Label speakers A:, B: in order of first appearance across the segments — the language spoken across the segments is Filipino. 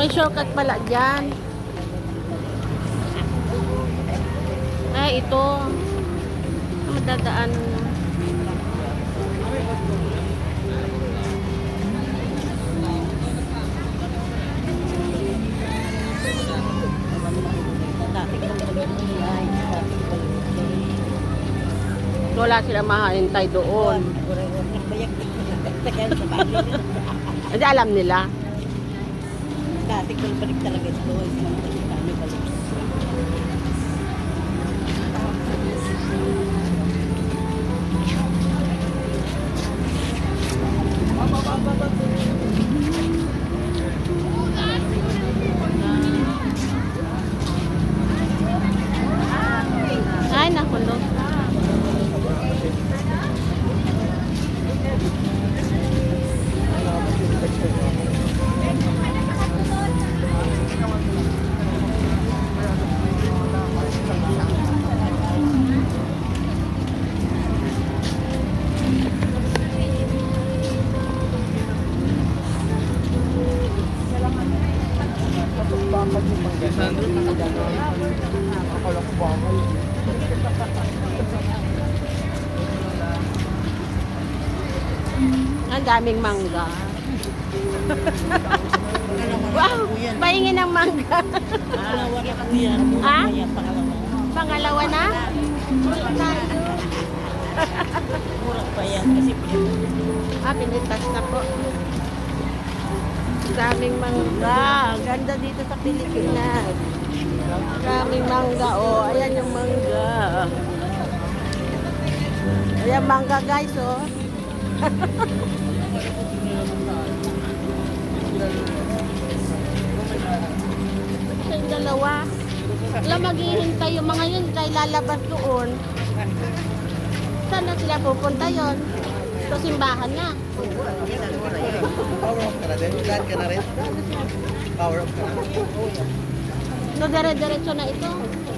A: May shortcut pala dyan. Ay, ito. Madadaanan na. Wala silang mahahintay doon. Hindi alam nila.
B: Dati ko balik talaga ito. Kami balik.
A: Ay, nakulong. Ang daming mangga. Wow! Paingin ng mangga.
B: Pangalawa na po yan.
A: Ha?
B: Pangalawa.
A: Pangalawa na?
B: Mura pa yan kasi
A: Pinitas na po. Daming mangga. Ganda dito sa Pilipinas. Daming mangga. Oh, ayan yung mangga. Ayan mangga guys, oh. Ito yung dalawa. Wala maghihintay yung mga yun kaya lalabas doon. Saan na sila pupunta yun? Ito simbahan na.
C: Power off ka na din. Glad ka na rin. Power off ka na.
A: So, dire-diretso na ito.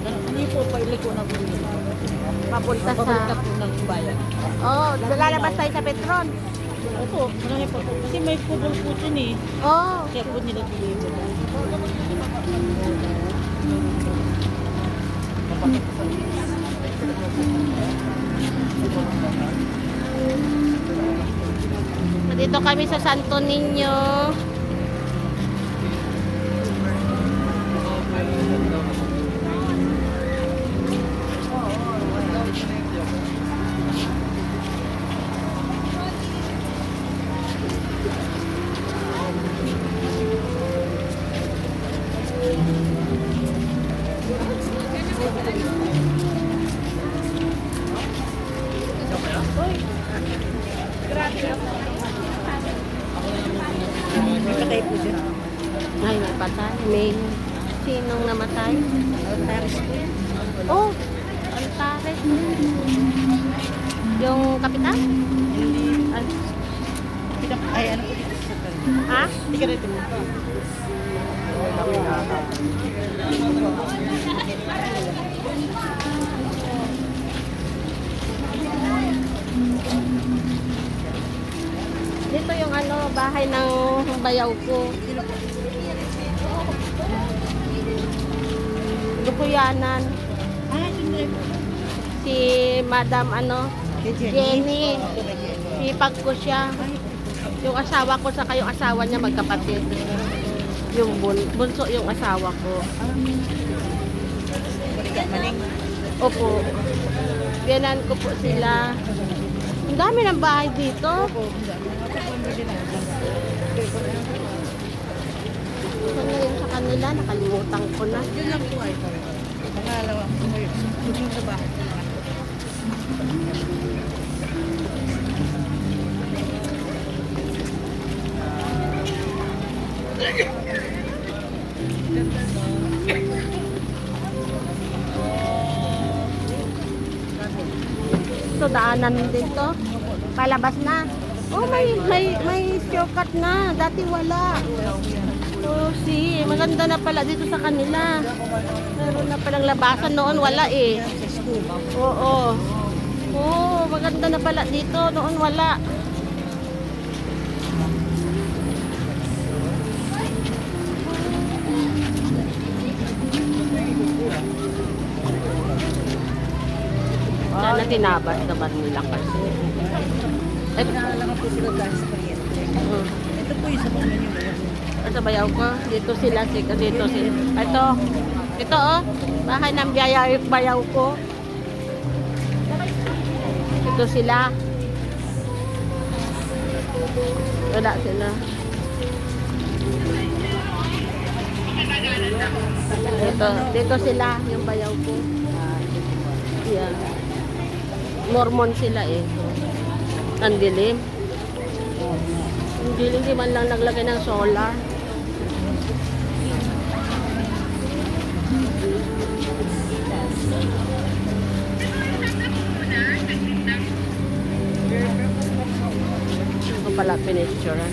B: hindi po pailiko na po yun.
A: Papunta
B: Papunta
A: sa...
B: po ng bayan.
A: Oh, lalabas tayo sa Petron.
B: Opo, marami po. Kasi may kubol po dyan eh.
A: Oh,
B: Kaya po nila dito.
A: dito kami sa Santo Niño.
B: Patay po dyan.
A: Ay, may patay. May sinong namatay?
B: Altares po yan.
A: Oh, Altares. Yung kapitan?
B: Hindi. Ay, ano po dito sa tayo?
A: Ha?
B: Hindi ka rito.
A: Dito yung ano, bahay ng bayaw ko. Lukuyanan.
B: Ah, hindi.
A: Si Madam ano, Jenny. Sipag ko siya. Yung asawa ko sa yung asawa niya magkapatid. Yung bunso yung asawa ko. Opo. Biyanan ko po sila. Ang dami ng bahay dito. Saan na yun sa kanila? Nakalimutan ko na.
B: Yun lang po ay. Pangalawa po yun. Yun sa bahay.
A: Ito, daanan dito. Palabas na. Oh, may shortcut na. Dati wala. Oh, see. Maganda na pala dito sa kanila. Meron na palang labasan. Noon wala eh. Oo. Oo, maganda na pala dito. Noon wala. Parang tinabas naman nila kasi. Ay,
B: Nalaman po sila dahil sa kuryente. Ito po yung sa mga nyo.
A: ito bayaw ko. Dito sila. Dito sila. Ito oh. Bahay ng bayaw ko. Ito sila. Wala sila. Dito sila, yung bayaw ko. Yan. Mormon sila eh. Ang dilim. Ang dilim, di man lang naglagay ng solar. Ito pala pinicture.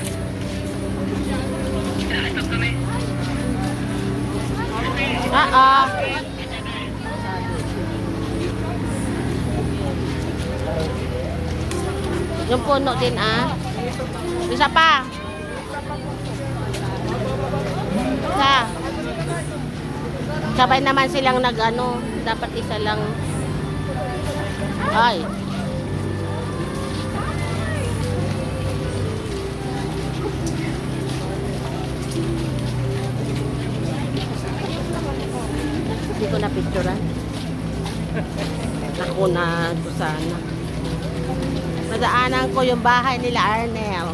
A: Yung puno din Isa pa. Isa. Sabay naman silang nag-ano. Dapat isa lang. Ay. Hindi ko na picturean. Ako na ito sana. Madaanan ko yung bahay nila Arnel.